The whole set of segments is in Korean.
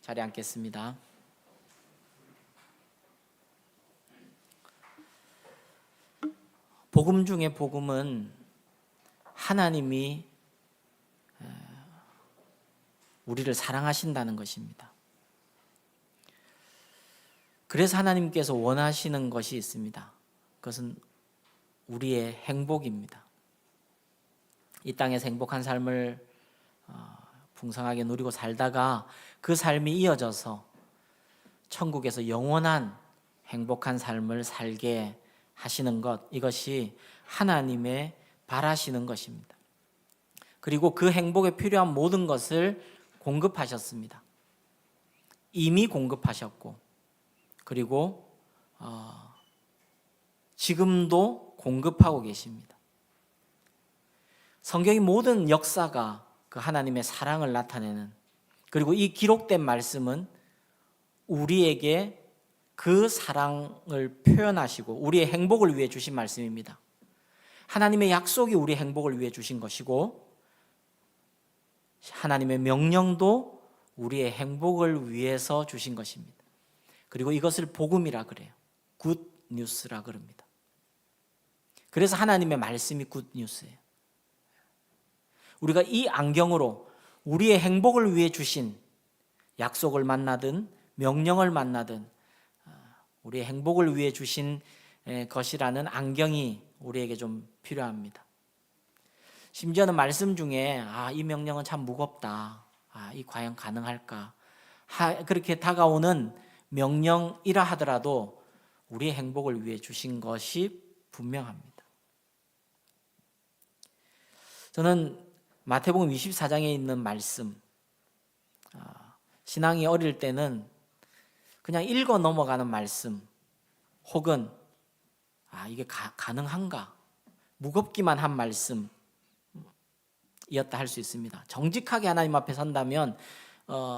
자리에 앉겠습니다. 복음 중에 복음은 하나님이 우리를 사랑하신다는 것입니다. 그래서 하나님께서 원하시는 것이 있습니다. 그것은 우리의 행복입니다. 이 땅에서 행복한 삶을 풍성하게 누리고 살다가 그 삶이 이어져서 천국에서 영원한 행복한 삶을 살게 하시는 것, 이것이 하나님의 바라시는 것입니다. 그리고 그 행복에 필요한 모든 것을 공급하셨습니다. 이미 공급하셨고, 그리고 지금도 공급하고 계십니다. 성경의 모든 역사가 그 하나님의 사랑을 나타내는, 그리고 이 기록된 말씀은 우리에게 그 사랑을 표현하시고 우리의 행복을 위해 주신 말씀입니다. 하나님의 약속이 우리의 행복을 위해 주신 것이고, 하나님의 명령도 우리의 행복을 위해서 주신 것입니다. 그리고 이것을 복음이라 그래요. 굿 뉴스라 그럽니다. 그래서 하나님의 말씀이 굿 뉴스예요. 우리가 이 안경으로 우리의 행복을 위해 주신 약속을 만나든 명령을 만나든 우리의 행복을 위해 주신 것이라는 안경이 우리에게 좀 필요합니다. 심지어는 말씀 중에 이 명령은 참 무겁다, 이 과연 가능할까, 그렇게 다가오는 명령이라 하더라도 우리의 행복을 위해 주신 것이 분명합니다. 저는 마태복음 24장에 있는 말씀, 신앙이 어릴 때는 그냥 읽어 넘어가는 말씀, 혹은 이게 가능한가, 무겁기만 한 말씀이었다 할 수 있습니다. 정직하게 하나님 앞에 선다면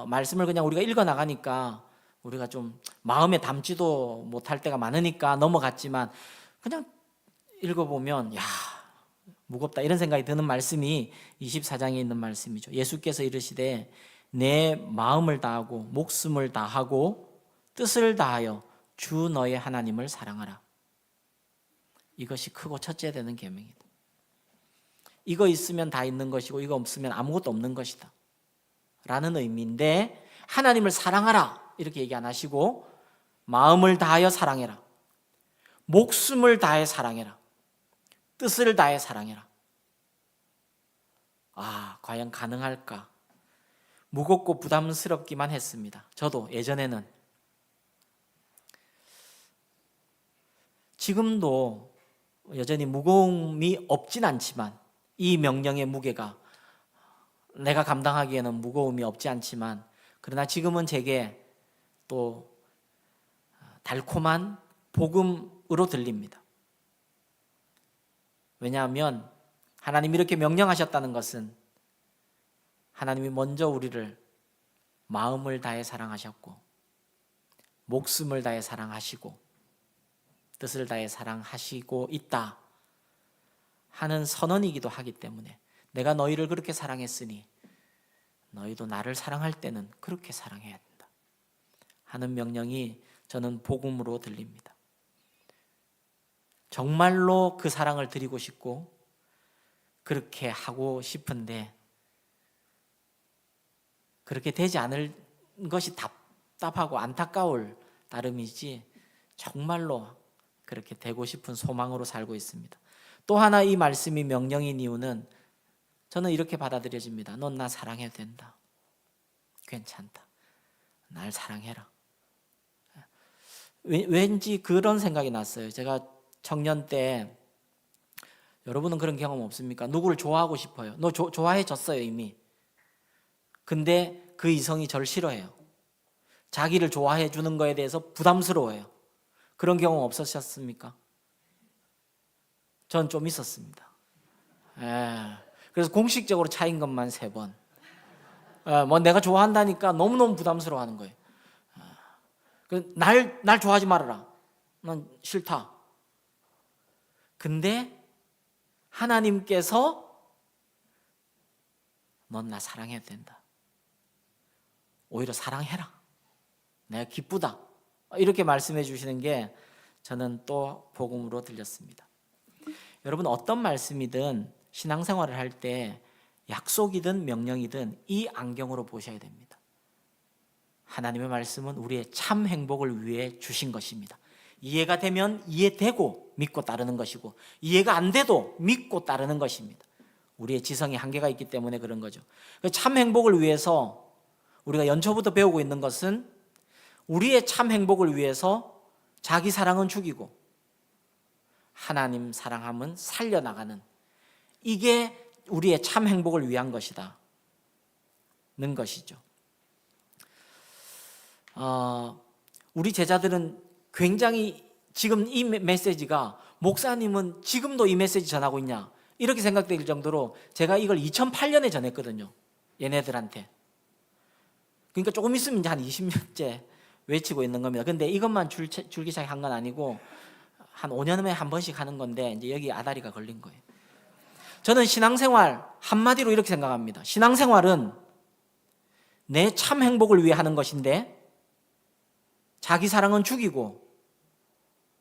말씀을 그냥 우리가 읽어 나가니까 우리가 좀 마음에 담지도 못할 때가 많으니까 넘어갔지만, 그냥 읽어보면 무겁다 이런 생각이 드는 말씀이 24장에 있는 말씀이죠. 예수께서 이르시되 내 마음을 다하고 목숨을 다하고 뜻을 다하여 주 너의 하나님을 사랑하라. 이것이 크고 첫째 되는 계명이다. 이거 있으면 다 있는 것이고 이거 없으면 아무것도 없는 것이다 라는 의미인데, 하나님을 사랑하라 이렇게 얘기 안 하시고 마음을 다하여 사랑해라, 목숨을 다해 사랑해라, 뜻을 다해 사랑해라. 과연 가능할까? 무겁고 부담스럽기만 했습니다. 저도 예전에는. 지금도 여전히 무거움이 없진 않지만, 이 명령의 무게가 내가 감당하기에는 무거움이 없지 않지만, 그러나 지금은 제게 또 달콤한 복음으로 들립니다. 왜냐하면 하나님이 이렇게 명령하셨다는 것은 하나님이 먼저 우리를 마음을 다해 사랑하셨고, 목숨을 다해 사랑하시고, 뜻을 다해 사랑하시고 있다 하는 선언이기도 하기 때문에, 내가 너희를 그렇게 사랑했으니 너희도 나를 사랑할 때는 그렇게 사랑해야 된다 하는 명령이 저는 복음으로 들립니다. 정말로 그 사랑을 드리고 싶고 그렇게 하고 싶은데 그렇게 되지 않을 것이 답답하고 안타까울 따름이지, 정말로 그렇게 되고 싶은 소망으로 살고 있습니다. 또 하나 이 말씀이 명령인 이유는 저는 이렇게 받아들여집니다. 넌 나 사랑해도 된다. 괜찮다. 날 사랑해라. 왠지 그런 생각이 났어요. 제가 청년 때, 여러분은 그런 경험 없습니까? 누구를 좋아하고 싶어요. 너 좋아해졌어요 이미. 근데 그 이성이 저를 싫어해요. 자기를 좋아해 주는 거에 대해서 부담스러워해요. 그런 경험 없으셨습니까? 전 좀 있었습니다. 그래서 공식적으로 차인 것만 3번. 내가 좋아한다니까 너무너무 부담스러워하는 거예요. 날 좋아하지 말아라. 난 싫다. 근데 하나님께서 넌 나 사랑해도 된다. 오히려 사랑해라. 내가 기쁘다. 이렇게 말씀해 주시는 게 저는 또 복음으로 들렸습니다. 여러분, 어떤 말씀이든 신앙생활을 할 때 약속이든 명령이든 이 안경으로 보셔야 됩니다. 하나님의 말씀은 우리의 참 행복을 위해 주신 것입니다. 이해가 되면 이해되고 믿고 따르는 것이고, 이해가 안 돼도 믿고 따르는 것입니다. 우리의 지성에 한계가 있기 때문에 그런 거죠. 참 행복을 위해서 우리가 연초부터 배우고 있는 것은, 우리의 참 행복을 위해서 자기 사랑은 죽이고 하나님 사랑함은 살려나가는, 이게 우리의 참 행복을 위한 것이다 는 것이죠. 우리 제자들은 굉장히 지금 이 메시지가, 목사님은 지금도 이 메시지 전하고 있냐 이렇게 생각될 정도로, 제가 이걸 2008년에 전했거든요, 얘네들한테. 그러니까 조금 있으면 이제 한 20년째 외치고 있는 겁니다. 근데 이것만 줄기차게 한 건 아니고 한 5년에 한 번씩 하는 건데, 이제 여기 아다리가 걸린 거예요. 저는 신앙생활 한마디로 이렇게 생각합니다. 신앙생활은 내 참 행복을 위해 하는 것인데, 자기 사랑은 죽이고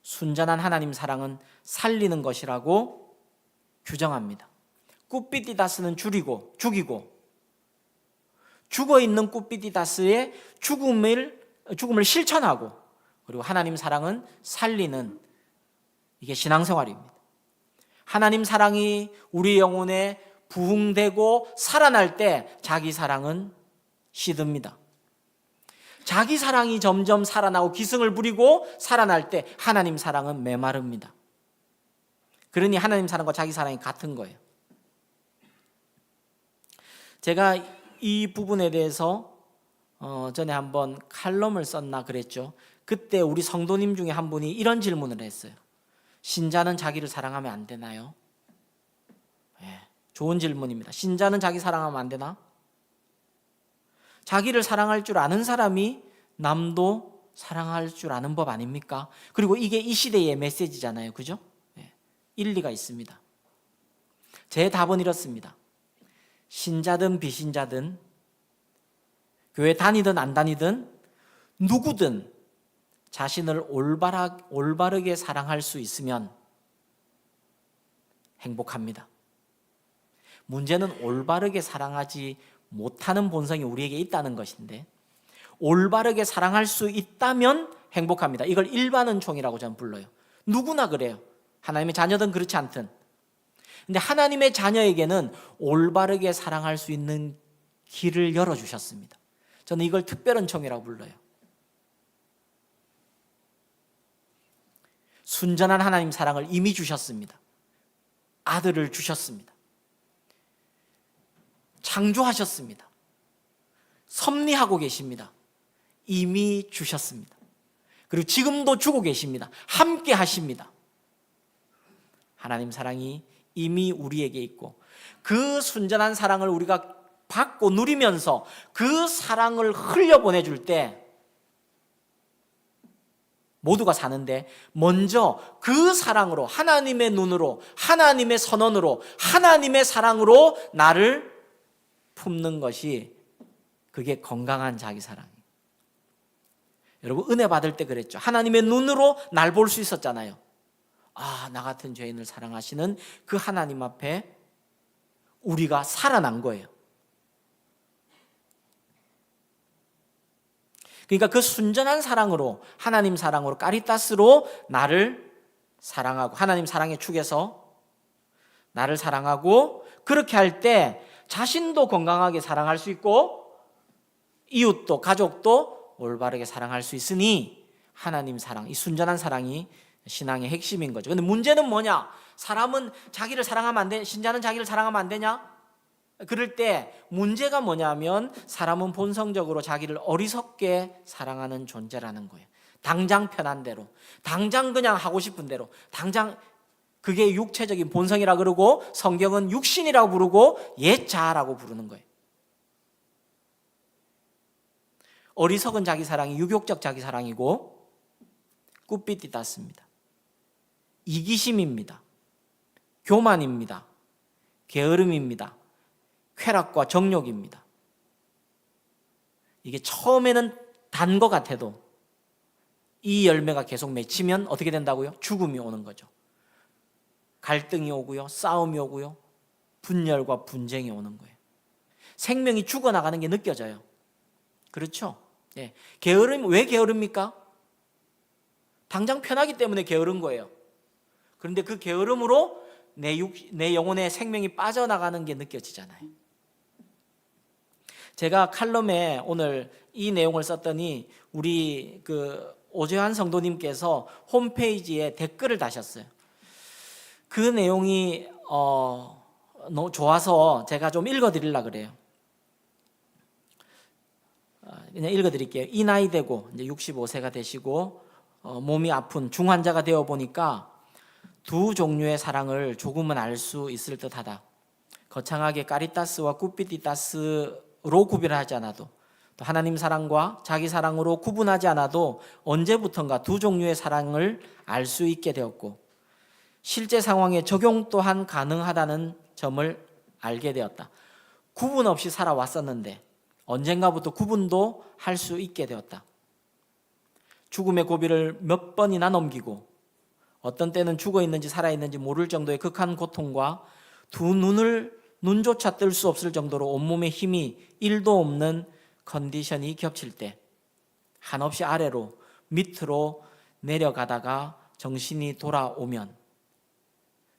순전한 하나님 사랑은 살리는 것이라고 규정합니다. 굽비디다스는 죽이고, 죽어있는 굽비디다스의 죽음을 실천하고, 그리고 하나님 사랑은 살리는, 이게 신앙생활입니다. 하나님 사랑이 우리 영혼에 부흥되고 살아날 때 자기 사랑은 시듭니다. 자기 사랑이 점점 살아나고 기승을 부리고 살아날 때 하나님 사랑은 메마릅니다. 그러니 하나님 사랑과 자기 사랑이 같은 거예요. 제가 이 부분에 대해서 전에 한번 칼럼을 썼나 그랬죠. 그때 우리 성도님 중에 한 분이 이런 질문을 했어요. 신자는 자기를 사랑하면 안 되나요? 네, 좋은 질문입니다. 신자는 자기 사랑하면 안 되나? 자기를 사랑할 줄 아는 사람이 남도 사랑할 줄 아는 법 아닙니까? 그리고 이게 이 시대의 메시지잖아요. 그죠? 네, 일리가 있습니다. 제 답은 이렇습니다. 신자든 비신자든, 교회 다니든 안 다니든, 누구든 자신을 올바르게 사랑할 수 있으면 행복합니다. 문제는 올바르게 사랑하지 못하는 본성이 우리에게 있다는 것인데, 올바르게 사랑할 수 있다면 행복합니다. 이걸 일반은총이라고 저는 불러요. 누구나 그래요. 하나님의 자녀든 그렇지 않든. 근데 하나님의 자녀에게는 올바르게 사랑할 수 있는 길을 열어주셨습니다. 저는 이걸 특별은총이라고 불러요. 순전한 하나님 사랑을 이미 주셨습니다. 아들을 주셨습니다. 창조하셨습니다. 섭리하고 계십니다. 이미 주셨습니다. 그리고 지금도 주고 계십니다. 함께 하십니다. 하나님 사랑이 이미 우리에게 있고, 그 순전한 사랑을 우리가 받고 누리면서 그 사랑을 흘려보내줄 때 모두가 사는데, 먼저 그 사랑으로, 하나님의 눈으로, 하나님의 선언으로, 하나님의 사랑으로 나를 품는 것이, 그게 건강한 자기 사랑이에요. 여러분, 은혜 받을 때 그랬죠. 하나님의 눈으로 날 볼 수 있었잖아요. 아, 나 같은 죄인을 사랑하시는 그 하나님 앞에 우리가 살아난 거예요. 그러니까 그 순전한 사랑으로, 하나님 사랑으로, 까리타스로 나를 사랑하고, 하나님 사랑의 축에서 나를 사랑하고, 그렇게 할 때 자신도 건강하게 사랑할 수 있고 이웃도, 가족도 올바르게 사랑할 수 있으니, 하나님 사랑, 이 순전한 사랑이 신앙의 핵심인 거죠. 근데 문제는 뭐냐? 사람은 자기를 사랑하면 안 돼, 신자는 자기를 사랑하면 안 되냐? 그럴 때 문제가 뭐냐면, 사람은 본성적으로 자기를 어리석게 사랑하는 존재라는 거예요. 당장 편한 대로, 당장 그냥 하고 싶은 대로, 당장, 그게 육체적인 본성이라 그러고, 성경은 육신이라고 부르고 옛자라고 부르는 거예요. 어리석은 자기 사랑이 유욕적 자기 사랑이고, 굽비띠 땄습니다. 이기심입니다. 교만입니다. 게으름입니다. 쾌락과 정욕입니다. 이게 처음에는 단 것 같아도 이 열매가 계속 맺히면 어떻게 된다고요? 죽음이 오는 거죠. 갈등이 오고요, 싸움이 오고요, 분열과 분쟁이 오는 거예요. 생명이 죽어나가는 게 느껴져요. 그렇죠? 예. 게으름, 왜 게으릅니까? 당장 편하기 때문에 게으른 거예요. 그런데 그 게으름으로 내 영혼의 생명이 빠져나가는 게 느껴지잖아요. 제가 칼럼에 오늘 이 내용을 썼더니 우리 오재환 성도님께서 홈페이지에 댓글을 다셨어요. 그 내용이 너무 좋아서 제가 좀 읽어드리려고 그래요. 그냥 읽어드릴게요. 이 나이 되고 이제 65세가 되시고 몸이 아픈 중환자가 되어 보니까 두 종류의 사랑을 조금은 알 수 있을 듯하다. 거창하게 까리타스와 꾸피디타스로 구별하지 않아도, 또 하나님 사랑과 자기 사랑으로 구분하지 않아도 언제부턴가 두 종류의 사랑을 알 수 있게 되었고, 실제 상황에 적용 또한 가능하다는 점을 알게 되었다. 구분 없이 살아왔었는데 언젠가부터 구분도 할 수 있게 되었다. 죽음의 고비를 몇 번이나 넘기고 어떤 때는 죽어 있는지 살아 있는지 모를 정도의 극한 고통과 두 눈조차 뜰 수 없을 정도로 온몸에 힘이 1도 없는 컨디션이 겹칠 때 한없이 아래로 밑으로 내려가다가 정신이 돌아오면,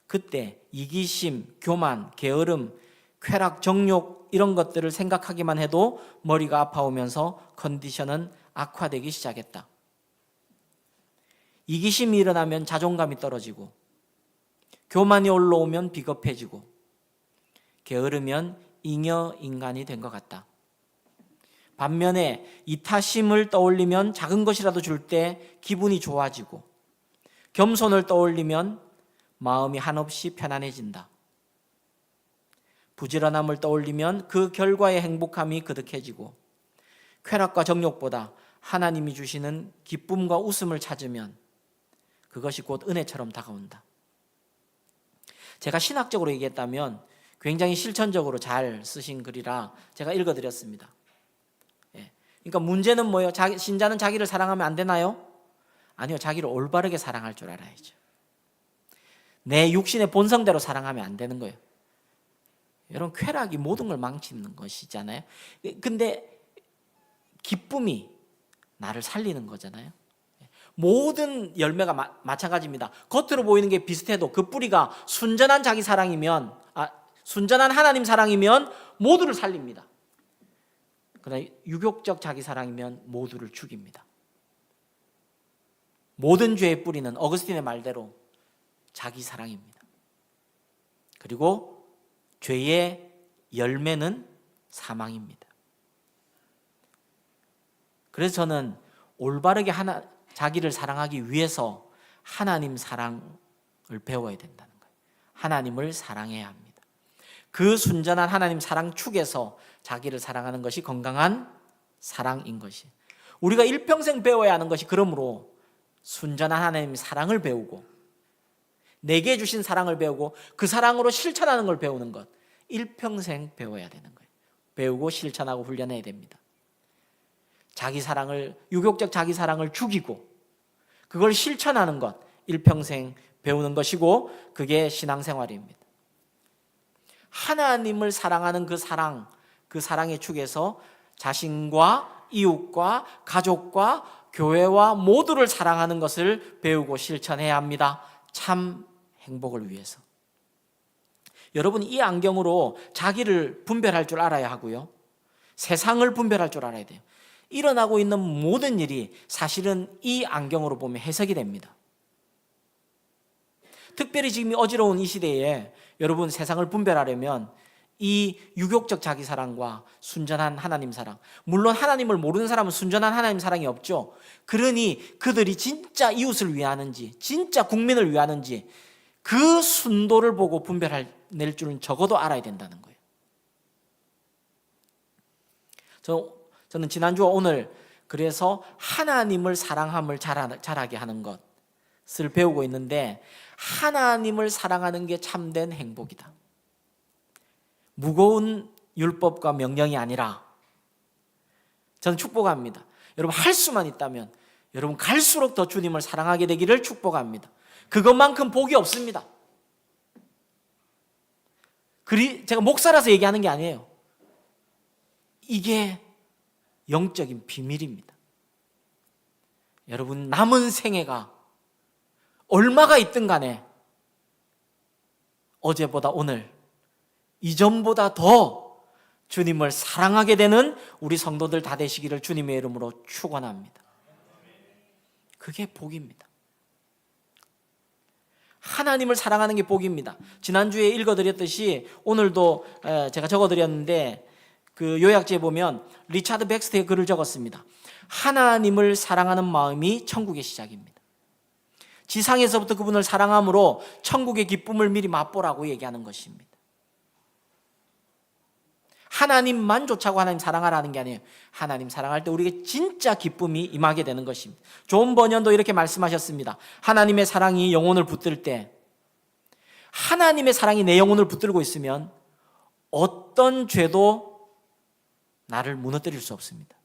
그때 이기심, 교만, 게으름, 쾌락, 정욕 이런 것들을 생각하기만 해도 머리가 아파오면서 컨디션은 악화되기 시작했다. 이기심이 일어나면 자존감이 떨어지고, 교만이 올라오면 비겁해지고, 게으르면 잉여 인간이 된 것 같다. 반면에 이타심을 떠올리면 작은 것이라도 줄 때 기분이 좋아지고, 겸손을 떠올리면 마음이 한없이 편안해진다. 부지런함을 떠올리면 그 결과의 행복함이 그득해지고, 쾌락과 정욕보다 하나님이 주시는 기쁨과 웃음을 찾으면 그것이 곧 은혜처럼 다가온다. 제가 신학적으로 얘기했다면 굉장히 실천적으로 잘 쓰신 글이라 제가 읽어드렸습니다. 그러니까 문제는 뭐예요? 신자는 자기를 사랑하면 안 되나요? 아니요, 자기를 올바르게 사랑할 줄 알아야죠. 내 육신의 본성대로 사랑하면 안 되는 거예요. 여러분, 쾌락이 모든 걸 망치는 것이잖아요. 근데 기쁨이 나를 살리는 거잖아요. 모든 열매가 마찬가지입니다. 겉으로 보이는 게 비슷해도 그 뿌리가 순전한 자기 사랑이면, 순전한 하나님 사랑이면 모두를 살립니다. 그러나 유욕적 자기 사랑이면 모두를 죽입니다. 모든 죄의 뿌리는 어거스틴의 말대로 자기 사랑입니다. 그리고 죄의 열매는 사망입니다. 그래서 저는 올바르게 자기를 사랑하기 위해서 하나님 사랑을 배워야 된다는 거예요. 하나님을 사랑해야 합니다. 그 순전한 하나님 사랑 축에서 자기를 사랑하는 것이 건강한 사랑인 것이, 우리가 일평생 배워야 하는 것이, 그러므로 순전한 하나님 사랑을 배우고 내게 주신 사랑을 배우고 그 사랑으로 실천하는 걸 배우는 것, 일평생 배워야 되는 거예요. 배우고 실천하고 훈련해야 됩니다. 자기 사랑을, 유욕적 자기 사랑을 죽이고 그걸 실천하는 것, 일평생 배우는 것이고, 그게 신앙생활입니다. 하나님을 사랑하는 그 사랑의 축에서 자신과 이웃과 가족과 교회와 모두를 사랑하는 것을 배우고 실천해야 합니다. 참 행복을 위해서. 여러분, 이 안경으로 자기를 분별할 줄 알아야 하고요, 세상을 분별할 줄 알아야 돼요. 일어나고 있는 모든 일이 사실은 이 안경으로 보면 해석이 됩니다. 특별히 지금 어지러운 이 시대에 여러분, 세상을 분별하려면 이 유욕적 자기 사랑과 순전한 하나님 사랑, 물론 하나님을 모르는 사람은 순전한 하나님 사랑이 없죠. 그러니 그들이 진짜 이웃을 위하는지, 진짜 국민을 위하는지 그 순도를 보고 분별해낼 줄은 적어도 알아야 된다는 거예요. 저는 지난주와 오늘 그래서 하나님을 사랑함을 잘하게 하는 것을 배우고 있는데, 하나님을 사랑하는 게 참된 행복이다. 무거운 율법과 명령이 아니라 저는 축복합니다. 여러분 할 수만 있다면 여러분 갈수록 더 주님을 사랑하게 되기를 축복합니다. 그것만큼 복이 없습니다. 제가 목사라서 얘기하는 게 아니에요. 이게 영적인 비밀입니다. 여러분 남은 생애가 얼마가 있든 간에 어제보다 오늘, 이전보다 더 주님을 사랑하게 되는 우리 성도들 다 되시기를 주님의 이름으로 축원합니다. 그게 복입니다. 하나님을 사랑하는 게 복입니다. 지난주에 읽어드렸듯이 오늘도 제가 적어드렸는데 그 요약지에 보면 리차드 백스터의 글을 적었습니다. 하나님을 사랑하는 마음이 천국의 시작입니다. 지상에서부터 그분을 사랑함으로 천국의 기쁨을 미리 맛보라고 얘기하는 것입니다. 하나님만 쫓아고 하나님 사랑하라는 게 아니에요. 하나님 사랑할 때 우리에게 진짜 기쁨이 임하게 되는 것입니다. 존 버년도 이렇게 말씀하셨습니다. 하나님의 사랑이 영혼을 붙들 때, 하나님의 사랑이 내 영혼을 붙들고 있으면 어떤 죄도 나를 무너뜨릴 수 없습니다.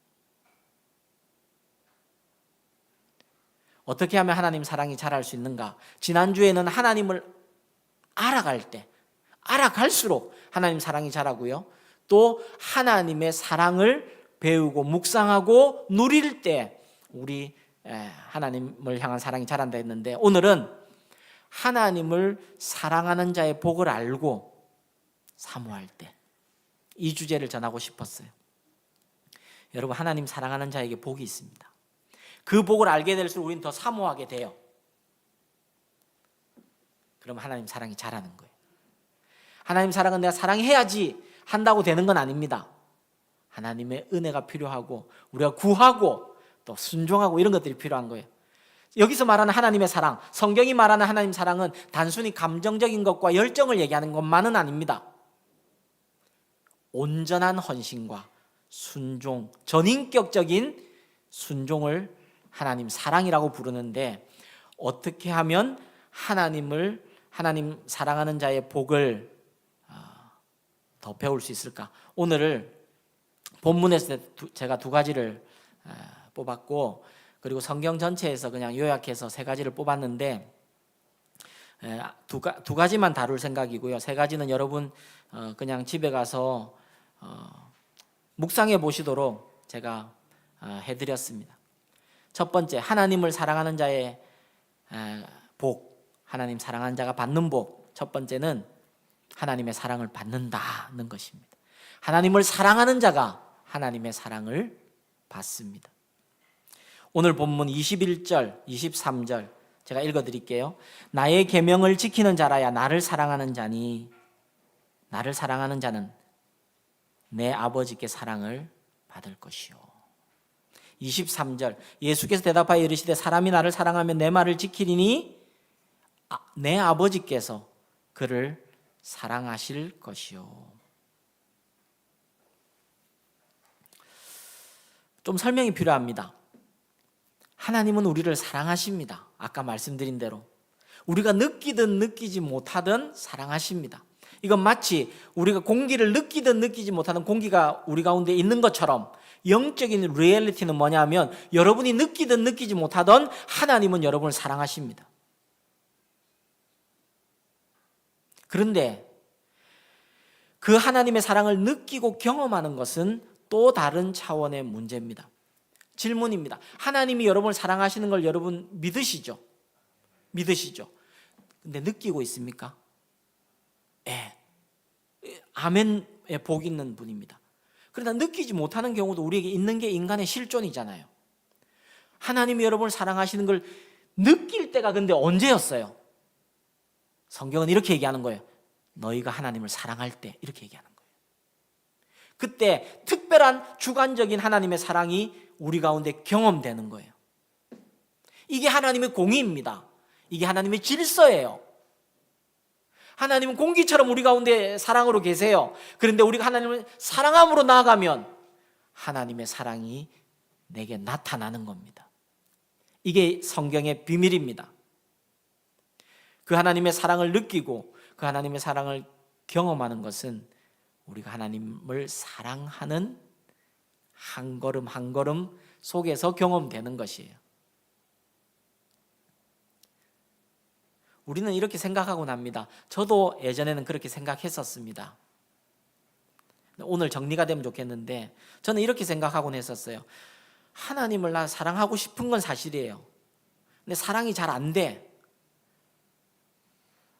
어떻게 하면 하나님 사랑이 자랄 수 있는가? 지난주에는 하나님을 알아갈 때, 알아갈수록 하나님 사랑이 자라고요. 또 하나님의 사랑을 배우고 묵상하고 누릴 때 우리 하나님을 향한 사랑이 자란다 했는데, 오늘은 하나님을 사랑하는 자의 복을 알고 사모할 때, 이 주제를 전하고 싶었어요. 여러분 하나님 사랑하는 자에게 복이 있습니다. 그 복을 알게 될수록 우리는 더 사모하게 돼요. 그럼 하나님 사랑이 자라는 거예요. 하나님 사랑은 내가 사랑해야지 한다고 되는 건 아닙니다. 하나님의 은혜가 필요하고 우리가 구하고 또 순종하고 이런 것들이 필요한 거예요. 여기서 말하는 하나님의 사랑, 성경이 말하는 하나님 사랑은 단순히 감정적인 것과 열정을 얘기하는 것만은 아닙니다. 온전한 헌신과 순종, 전인격적인 순종을 하나님 사랑이라고 부르는데, 어떻게 하면 하나님 사랑하는 자의 복을 더 배울 수 있을까? 오늘 본문에서 제가 두 가지를 뽑았고, 그리고 성경 전체에서 그냥 요약해서 세 가지를 뽑았는데, 두 가지만 다룰 생각이고요. 세 가지는 여러분 그냥 집에 가서 묵상해 보시도록 제가 해드렸습니다. 첫 번째, 하나님을 사랑하는 자의 복, 하나님 사랑하는 자가 받는 복. 첫 번째는 하나님의 사랑을 받는다는 것입니다. 하나님을 사랑하는 자가 하나님의 사랑을 받습니다. 오늘 본문 21절, 23절 제가 읽어드릴게요. 나의 계명을 지키는 자라야 나를 사랑하는 자니, 나를 사랑하는 자는 내 아버지께 사랑을 받을 것이요. 23절, 예수께서 대답하여 이르시되 사람이 나를 사랑하면 내 말을 지키리니 내 아버지께서 그를 사랑하실 것이요. 좀 설명이 필요합니다. 하나님은 우리를 사랑하십니다. 아까 말씀드린 대로 우리가 느끼든 느끼지 못하든 사랑하십니다. 이건 마치 우리가 공기를 느끼든 느끼지 못하는 공기가 우리 가운데 있는 것처럼, 영적인 리얼리티는 뭐냐면 여러분이 느끼든 느끼지 못하던 하나님은 여러분을 사랑하십니다. 그런데 그 하나님의 사랑을 느끼고 경험하는 것은 또 다른 차원의 문제입니다. 질문입니다. 하나님이 여러분을 사랑하시는 걸 여러분 믿으시죠? 믿으시죠? 근데 느끼고 있습니까? 예. 아멘에 복 있는 분입니다. 그러나 느끼지 못하는 경우도 우리에게 있는 게 인간의 실존이잖아요. 하나님이 여러분을 사랑하시는 걸 느낄 때가 근데 언제였어요? 성경은 이렇게 얘기하는 거예요. 너희가 하나님을 사랑할 때, 이렇게 얘기하는 거예요. 그때 특별한 주관적인 하나님의 사랑이 우리 가운데 경험되는 거예요. 이게 하나님의 공의입니다. 이게 하나님의 질서예요. 하나님은 공기처럼 우리 가운데 사랑으로 계세요. 그런데 우리가 하나님을 사랑함으로 나아가면 하나님의 사랑이 내게 나타나는 겁니다. 이게 성경의 비밀입니다. 그 하나님의 사랑을 느끼고 그 하나님의 사랑을 경험하는 것은 우리가 하나님을 사랑하는 한 걸음 한 걸음 속에서 경험되는 것이에요. 우리는 이렇게 생각하곤 합니다. 저도 예전에는 그렇게 생각했었습니다. 오늘 정리가 되면 좋겠는데 저는 이렇게 생각하곤 했었어요. 하나님을 나 사랑하고 싶은 건 사실이에요. 근데 사랑이 잘 안 돼.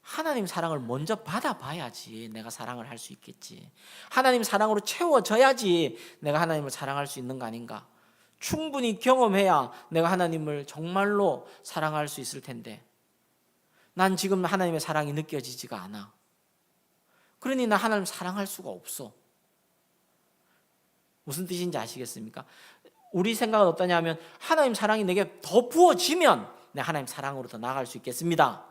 하나님 사랑을 먼저 받아봐야지 내가 사랑을 할 수 있겠지. 하나님 사랑으로 채워져야지 내가 하나님을 사랑할 수 있는 거 아닌가. 충분히 경험해야 내가 하나님을 정말로 사랑할 수 있을 텐데 난 지금 하나님의 사랑이 느껴지지가 않아. 그러니 나 하나님 사랑할 수가 없어. 무슨 뜻인지 아시겠습니까? 우리 생각은 어떠냐면 하나님 사랑이 내게 더 부어지면 내가 하나님 사랑으로 더 나아갈 수 있겠습니다.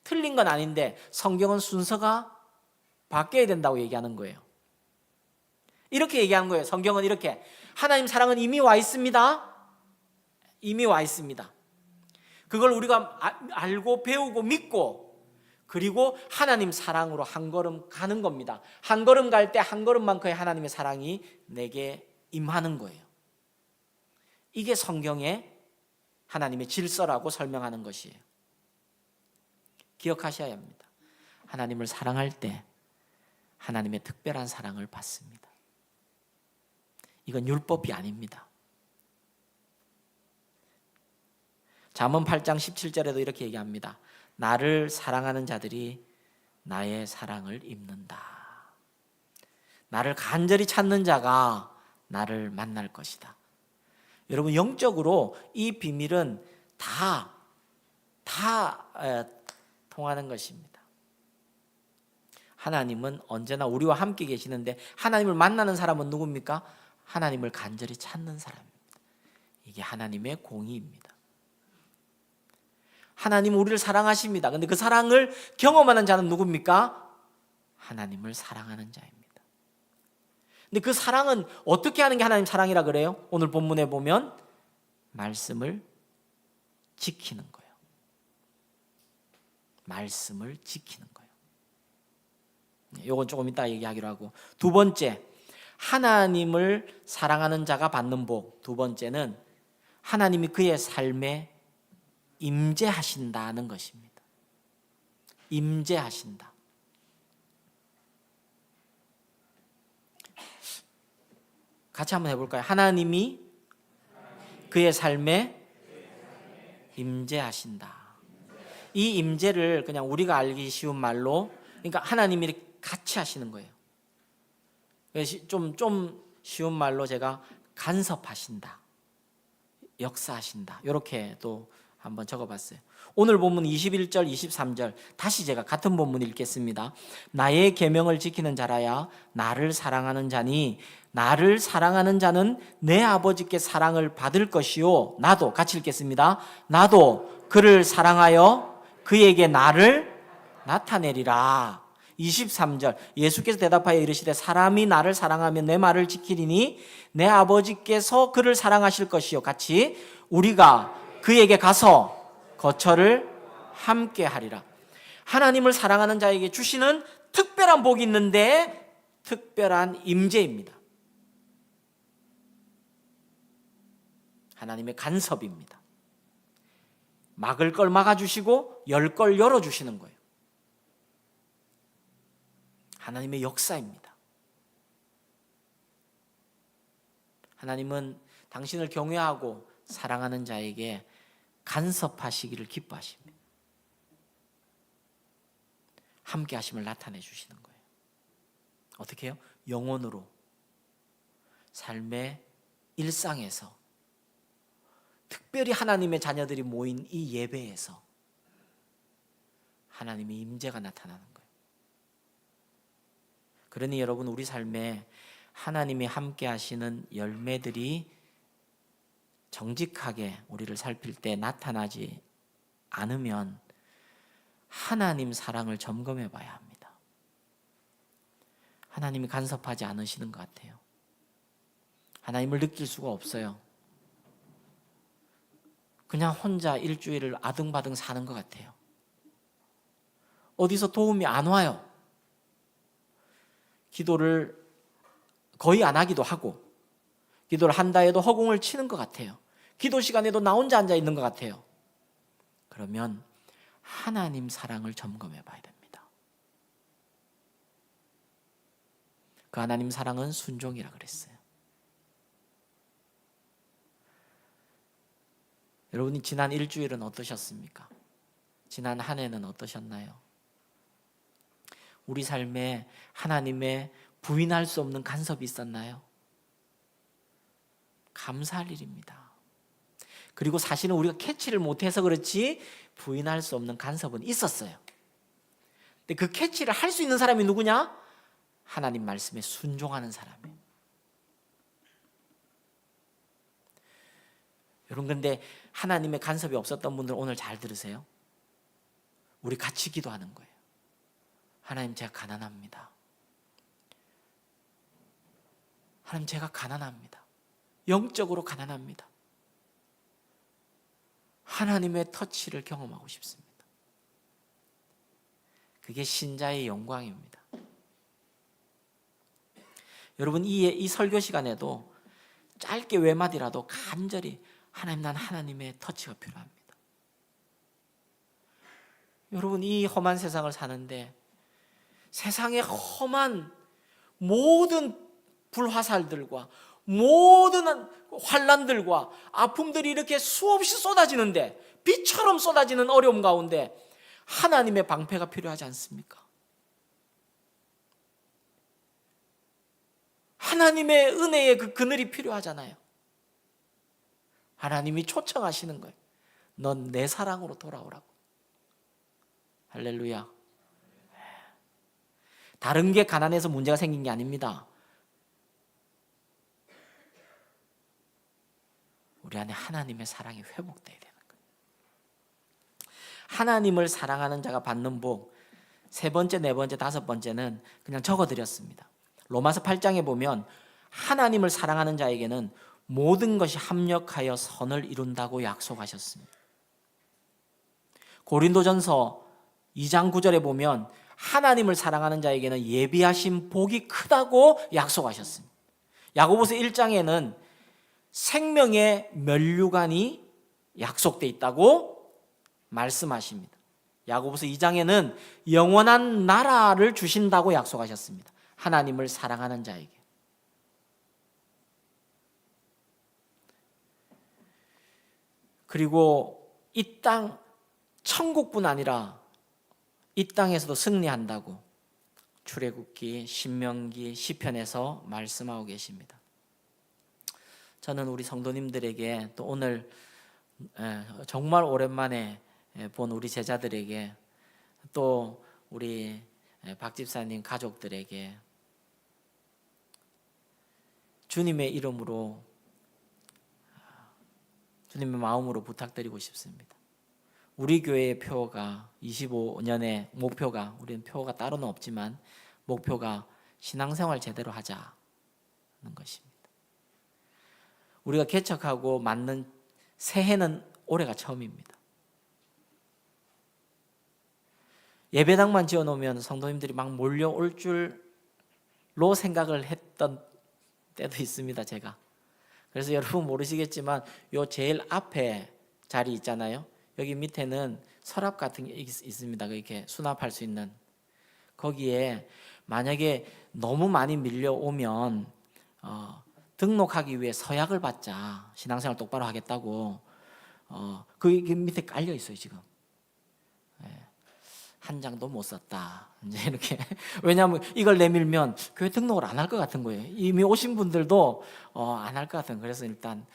틀린 건 아닌데 성경은 순서가 바뀌어야 된다고 얘기하는 거예요. 이렇게 얘기하는 거예요. 성경은 이렇게 하나님 사랑은 이미 와 있습니다. 이미 와 있습니다. 그걸 우리가 알고 배우고 믿고 그리고 하나님 사랑으로 한 걸음 가는 겁니다. 한 걸음 갈 때 한 걸음만큼의 하나님의 사랑이 내게 임하는 거예요. 이게 성경의 하나님의 질서라고 설명하는 것이에요. 기억하셔야 합니다. 하나님을 사랑할 때 하나님의 특별한 사랑을 받습니다. 이건 율법이 아닙니다. 잠언 8장 17절에도 이렇게 얘기합니다. 나를 사랑하는 자들이 나의 사랑을 입는다. 나를 간절히 찾는 자가 나를 만날 것이다. 여러분 영적으로 이 비밀은 다 통하는 것입니다. 하나님은 언제나 우리와 함께 계시는데 하나님을 만나는 사람은 누굽니까? 하나님을 간절히 찾는 사람입니다. 이게 하나님의 공의입니다. 하나님은 우리를 사랑하십니다. 그런데 그 사랑을 경험하는 자는 누굽니까? 하나님을 사랑하는 자입니다. 근데 그 사랑은 어떻게 하는 게 하나님 사랑이라 그래요? 오늘 본문에 보면 말씀을 지키는 거예요. 말씀을 지키는 거예요. 이건 조금 이따 얘기하기로 하고, 두 번째, 하나님을 사랑하는 자가 받는 복. 두 번째는 하나님이 그의 삶에 임재하신다는 것입니다. 임재하신다. 같이 한번 해볼까요? 하나님이 그의 삶에 임재하신다. 이 임재를 그냥 우리가 알기 쉬운 말로, 그러니까 하나님이 이렇게 같이 하시는 거예요. 좀 쉬운 말로 제가 간섭하신다, 역사하신다, 이렇게 또 한번 적어봤어요. 오늘 본문 21절 23절 다시 제가 같은 본문 읽겠습니다. 나의 계명을 지키는 자라야 나를 사랑하는 자니 나를 사랑하는 자는 내 아버지께 사랑을 받을 것이요, 나도, 같이 읽겠습니다. 나도 그를 사랑하여 그에게 나를 나타내리라. 23절 예수께서 대답하여 이르시되 사람이 나를 사랑하면 내 말을 지키리니 내 아버지께서 그를 사랑하실 것이요, 같이 우리가 그에게 가서 거처를 함께 하리라. 하나님을 사랑하는 자에게 주시는 특별한 복이 있는데 특별한 임재입니다. 하나님의 간섭입니다. 막을 걸 막아주시고 열 걸 열어주시는 거예요. 하나님의 역사입니다. 하나님은 당신을 경외하고 사랑하는 자에게 간섭하시기를 기뻐하십니다. 함께 하심을 나타내 주시는 거예요. 어떻게 해요? 영혼으로, 삶의 일상에서, 특별히 하나님의 자녀들이 모인 이 예배에서 하나님의 임재가 나타나는 거예요. 그러니 여러분, 우리 삶에 하나님이 함께 하시는 열매들이 정직하게 우리를 살필 때 나타나지 않으면 하나님 사랑을 점검해 봐야 합니다. 하나님이 간섭하지 않으시는 것 같아요. 하나님을 느낄 수가 없어요. 그냥 혼자 일주일을 아등바등 사는 것 같아요. 어디서 도움이 안 와요. 기도를 거의 안 하기도 하고, 기도를 한다 해도 허공을 치는 것 같아요. 기도 시간에도 나 혼자 앉아 있는 것 같아요. 그러면 하나님 사랑을 점검해 봐야 됩니다. 그 하나님 사랑은 순종이라 그랬어요. 여러분이 지난 일주일은 어떠셨습니까? 지난 한 해는 어떠셨나요? 우리 삶에 하나님의 부인할 수 없는 간섭이 있었나요? 감사할 일입니다. 그리고 사실은 우리가 캐치를 못해서 그렇지 부인할 수 없는 간섭은 있었어요. 근데 그 캐치를 할 수 있는 사람이 누구냐? 하나님 말씀에 순종하는 사람이에요. 여러분, 근데 하나님의 간섭이 없었던 분들 오늘 잘 들으세요. 우리 같이 기도하는 거예요. 하나님, 제가 가난합니다. 하나님, 제가 가난합니다. 영적으로 가난합니다. 하나님의 터치를 경험하고 싶습니다. 그게 신자의 영광입니다. 여러분, 이 설교 시간에도 짧게 외마디라도 간절히 하나님, 난 하나님의 터치가 필요합니다. 여러분, 이 험한 세상을 사는데 세상의 험한 모든 불화살들과 모든 환난들과 아픔들이 이렇게 수없이 쏟아지는데, 비처럼 쏟아지는 어려움 가운데 하나님의 방패가 필요하지 않습니까? 하나님의 은혜의 그 그늘이 필요하잖아요. 하나님이 초청하시는 거예요. 넌 내 사랑으로 돌아오라고. 할렐루야. 다른 게 가난해서 문제가 생긴 게 아닙니다. 우리 안에 하나님의 사랑이 회복돼야 되는 거예요. 하나님을 사랑하는 자가 받는 복, 세 번째, 네 번째, 다섯 번째는 그냥 적어드렸습니다. 로마서 8장에 보면 하나님을 사랑하는 자에게는 모든 것이 합력하여 선을 이룬다고 약속하셨습니다. 고린도전서 2장 9절에 보면 하나님을 사랑하는 자에게는 예비하신 복이 크다고 약속하셨습니다. 야고보서 1장에는 생명의 면류관이 약속되어 있다고 말씀하십니다. 야고보서 2장에는 영원한 나라를 주신다고 약속하셨습니다. 하나님을 사랑하는 자에게. 그리고 이 땅, 천국뿐 아니라 이 땅에서도 승리한다고 출애굽기, 신명기, 시편에서 말씀하고 계십니다. 저는 우리 성도님들에게, 또 오늘 정말 오랜만에 본 우리 제자들에게, 또 우리 박 집사님 가족들에게 주님의 이름으로, 주님의 마음으로 부탁드리고 싶습니다. 우리 교회의 표가 25년의 목표가, 우리는 표가 따로는 없지만 목표가 신앙생활 제대로 하자는 것입니다. 우리가 개척하고 맞는 새해는 올해가 처음입니다. 예배당만 지어놓으면 성도님들이 막 몰려올 줄로 생각을 했던 때도 있습니다, 제가. 그래서 여러분 모르시겠지만 요 제일 앞에 자리 있잖아요. 여기 밑에는 서랍 같은 게 있습니다. 이렇게 수납할 수 있는. 거기에 만약에 너무 많이 밀려오면 등록하기 위해 서약을 받자, 신앙생활 똑바로 하겠다고, 그 밑에 깔려 있어요 지금. 한 장도 못 썼다, 이제 이렇게. 왜냐하면 이걸 내밀면 교회 등록을 안 할 것 같은 거예요. 이미 오신 분들도 안 할 것 같은. 그래서 일단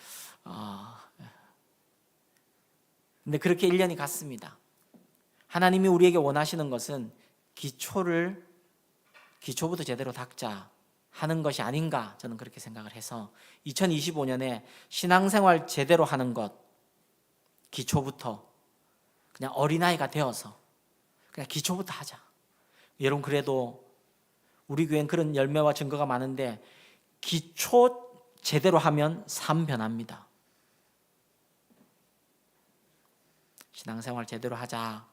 근데 그렇게 1년이 갔습니다. 하나님이 우리에게 원하시는 것은 기초부터 제대로 닦자 하는 것이 아닌가, 저는 그렇게 생각을 해서 2025년에 신앙생활 제대로 하는 것, 기초부터 그냥 어린아이가 되어서 그냥 기초부터 하자. 여러분, 그래도 우리 교회는 그런 열매와 증거가 많은데 기초 제대로 하면 삶 변합니다. 신앙생활 제대로 하자,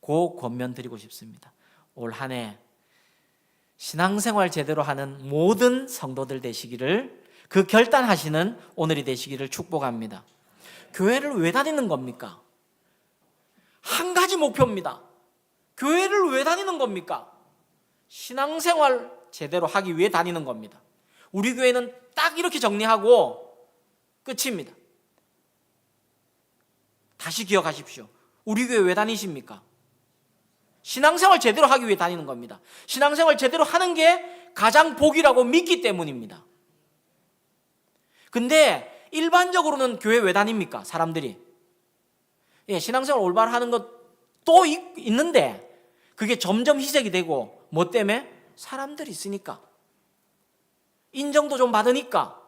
그 권면 드리고 싶습니다. 올 한 해 신앙생활 제대로 하는 모든 성도들 되시기를, 그 결단하시는 오늘이 되시기를 축복합니다. 교회를 왜 다니는 겁니까? 한 가지 목표입니다. 교회를 왜 다니는 겁니까? 신앙생활 제대로 하기 위해 다니는 겁니다. 우리 교회는 딱 이렇게 정리하고 끝입니다. 다시 기억하십시오. 우리 교회 왜 다니십니까? 신앙생활 제대로 하기 위해 다니는 겁니다. 신앙생활 제대로 하는 게 가장 복이라고 믿기 때문입니다. 근데 일반적으로는 교회 왜 다닙니까? 사람들이. 신앙생활 올바로 하는 것도 있는데 그게 점점 희색이 되고, 뭐 때문에? 사람들이 있으니까, 인정도 좀 받으니까,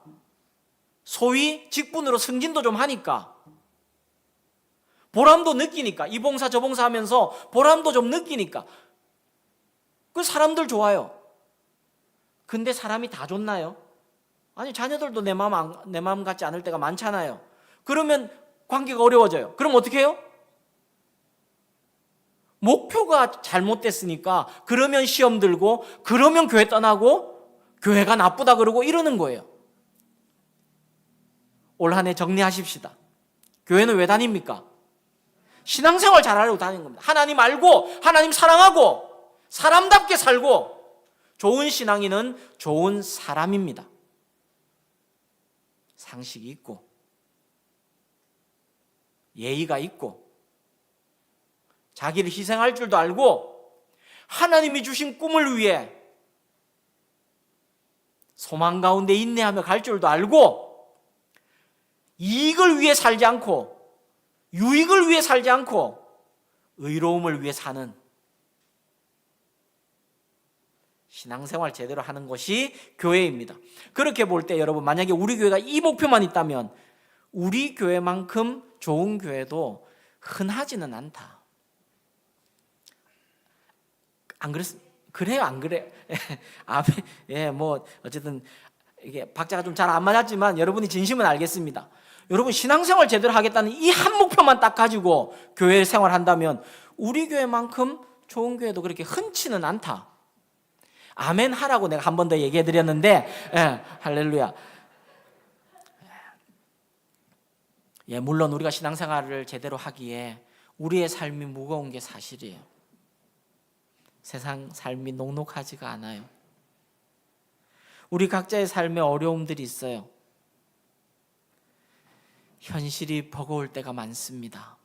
소위 직분으로 승진도 좀 하니까, 보람도 느끼니까, 이 봉사 저 봉사 하면서 보람도 좀 느끼니까 그 사람들 좋아요. 근데 사람이 다 좋나요? 아니, 자녀들도 내 마음 같지 않을 때가 많잖아요. 그러면 관계가 어려워져요. 그럼 어떻게 해요? 목표가 잘못됐으니까 그러면 시험 들고, 그러면 교회 떠나고, 교회가 나쁘다 그러고 이러는 거예요. 올 한 해 정리하십시다. 교회는 왜 다닙니까? 신앙생활 잘하려고 다니는 겁니다. 하나님 알고, 하나님 사랑하고, 사람답게 살고. 좋은 신앙인은 좋은 사람입니다. 상식이 있고, 예의가 있고, 자기를 희생할 줄도 알고, 하나님이 주신 꿈을 위해 소망 가운데 인내하며 갈 줄도 알고, 이익을 위해 살지 않고, 유익을 위해 살지 않고 의로움을 위해 사는 신앙생활 제대로 하는 것이 교회입니다. 그렇게 볼 때 여러분, 만약에 우리 교회가 이 목표만 있다면 우리 교회만큼 좋은 교회도 흔하지는 않다. 안 그래요? 안 그래요? 뭐 어쨌든 이게 박자가 좀 잘 안 맞았지만 여러분이 진심은 알겠습니다. 여러분, 신앙생활 제대로 하겠다는 이 한 목표만 딱 가지고 교회 생활한다면 우리 교회만큼 좋은 교회도 그렇게 흔치는 않다. 아멘 하라고 내가 한 번 더 얘기해 드렸는데, 할렐루야. 물론 우리가 신앙생활을 제대로 하기에 우리의 삶이 무거운 게 사실이에요. 세상 삶이 녹록하지가 않아요. 우리 각자의 삶에 어려움들이 있어요. 현실이 버거울 때가 많습니다.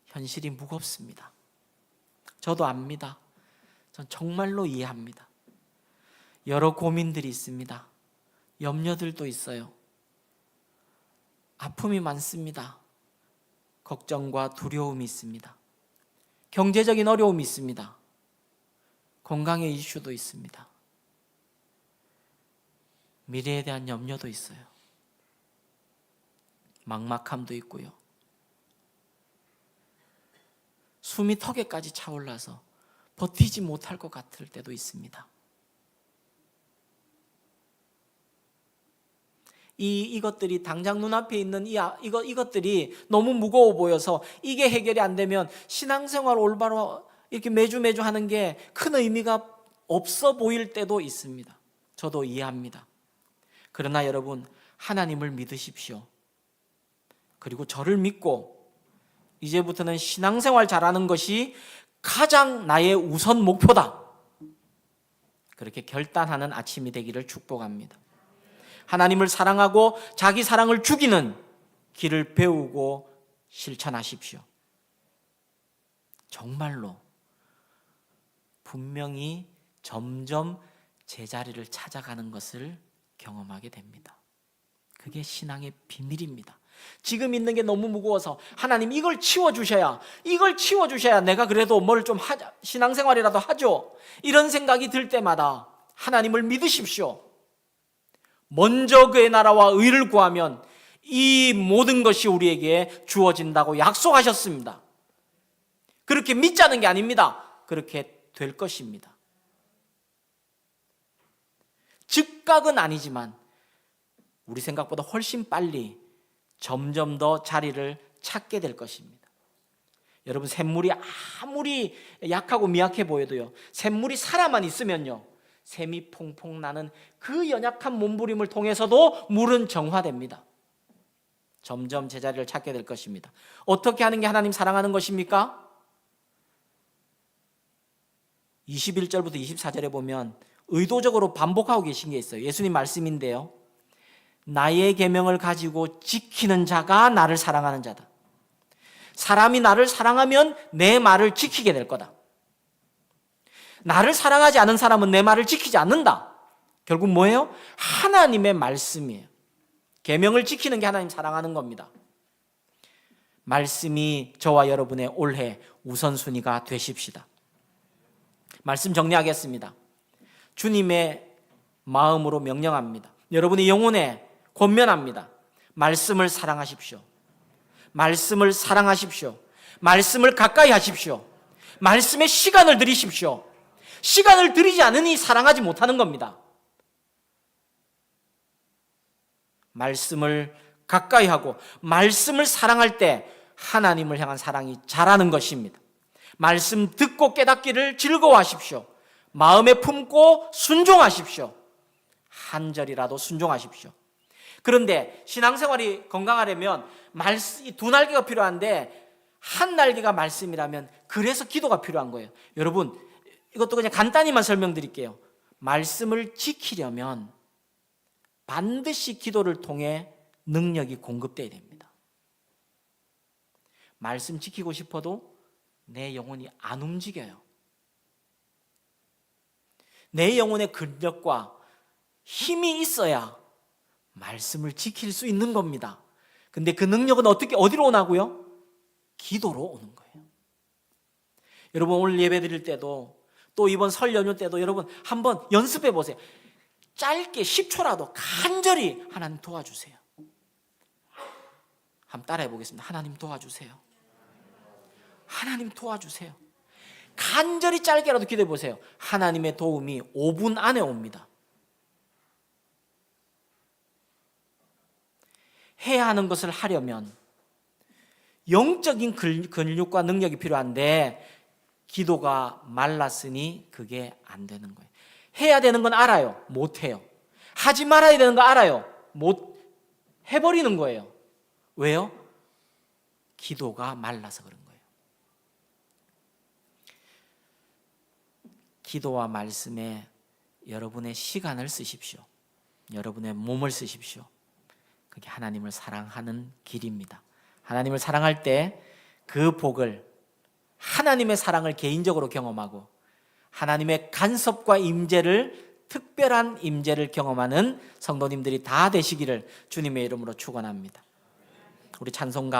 현실이 무겁습니다. 저도 압니다. 전 정말로 이해합니다. 여러 고민들이 있습니다. 염려들도 있어요. 아픔이 많습니다. 걱정과 두려움이 있습니다. 경제적인 어려움이 있습니다. 건강의 이슈도 있습니다. 미래에 대한 염려도 있어요. 막막함도 있고요. 숨이 턱에까지 차올라서 버티지 못할 것 같을 때도 있습니다. 이것들이 당장 눈앞에 있는 이것들이 너무 무거워 보여서 이게 해결이 안 되면 신앙생활 올바로 이렇게 매주 하는 게 큰 의미가 없어 보일 때도 있습니다. 저도 이해합니다. 그러나 여러분, 하나님을 믿으십시오. 그리고 저를 믿고 이제부터는 신앙생활 잘하는 것이 가장 나의 우선 목표다. 그렇게 결단하는 아침이 되기를 축복합니다. 하나님을 사랑하고 자기 사랑을 죽이는 길을 배우고 실천하십시오. 정말로 분명히 점점 제자리를 찾아가는 것을 경험하게 됩니다. 그게 신앙의 비밀입니다. 지금 있는 게 너무 무거워서 하나님 이걸 치워주셔야 내가 그래도 뭘 좀 하자, 신앙생활이라도 하죠, 이런 생각이 들 때마다 하나님을 믿으십시오. 먼저 그의 나라와 의를 구하면 이 모든 것이 우리에게 주어진다고 약속하셨습니다. 그렇게 믿자는 게 아닙니다. 그렇게 될 것입니다. 즉각은 아니지만 우리 생각보다 훨씬 빨리 점점 더 자리를 찾게 될 것입니다. 여러분, 샘물이 아무리 약하고 미약해 보여도요, 샘물이 살아만 있으면요, 샘이 퐁퐁 나는 그 연약한 몸부림을 통해서도 물은 정화됩니다. 점점 제자리를 찾게 될 것입니다. 어떻게 하는 게 하나님 사랑하는 것입니까? 21절부터 24절에 보면 의도적으로 반복하고 계신 게 있어요. 예수님 말씀인데요, 나의 계명을 가지고 지키는 자가 나를 사랑하는 자다. 사람이 나를 사랑하면 내 말을 지키게 될 거다. 나를 사랑하지 않은 사람은 내 말을 지키지 않는다. 결국 뭐예요? 하나님의 말씀이에요. 계명을 지키는 게 하나님 사랑하는 겁니다. 말씀이 저와 여러분의 올해 우선순위가 되십시다. 말씀 정리하겠습니다. 주님의 마음으로 명령합니다. 여러분의 영혼에 권면합니다. 말씀을 사랑하십시오. 말씀을 사랑하십시오. 말씀을 가까이 하십시오. 말씀에 시간을 들이십시오. 시간을 들이지 않으니 사랑하지 못하는 겁니다. 말씀을 가까이 하고 말씀을 사랑할 때 하나님을 향한 사랑이 자라는 것입니다. 말씀 듣고 깨닫기를 즐거워하십시오. 마음에 품고 순종하십시오. 한 절이라도 순종하십시오. 그런데 신앙생활이 건강하려면 두 날개가 필요한데 한 날개가 말씀이라면 그래서 기도가 필요한 거예요. 여러분, 이것도 그냥 간단히만 설명드릴게요. 말씀을 지키려면 반드시 기도를 통해 능력이 공급돼야 됩니다. 말씀 지키고 싶어도 내 영혼이 안 움직여요. 내 영혼의 근력과 힘이 있어야 말씀을 지킬 수 있는 겁니다. 근데 그 능력은 어디로 오나고요? 기도로 오는 거예요. 여러분, 오늘 예배 드릴 때도 또 이번 설 연휴 때도 여러분 한번 연습해 보세요. 짧게 10초라도 간절히 하나님 도와주세요. 한번 따라해 보겠습니다. 하나님 도와주세요. 하나님 도와주세요. 간절히 짧게라도 기도해 보세요. 하나님의 도움이 5분 안에 옵니다. 해야 하는 것을 하려면 영적인 근육과 능력이 필요한데 기도가 말랐으니 그게 안 되는 거예요. 해야 되는 건 알아요. 못 해요. 하지 말아야 되는 거 알아요. 못 해버리는 거예요. 왜요? 기도가 말라서 그런 거예요. 기도와 말씀에 여러분의 시간을 쓰십시오. 여러분의 몸을 쓰십시오. 그게 하나님을 사랑하는 길입니다. 하나님을 사랑할 때 그 복을, 하나님의 사랑을 개인적으로 경험하고 하나님의 간섭과 임재를, 특별한 임재를 경험하는 성도님들이 다 되시기를 주님의 이름으로 축원합니다. 우리 찬송가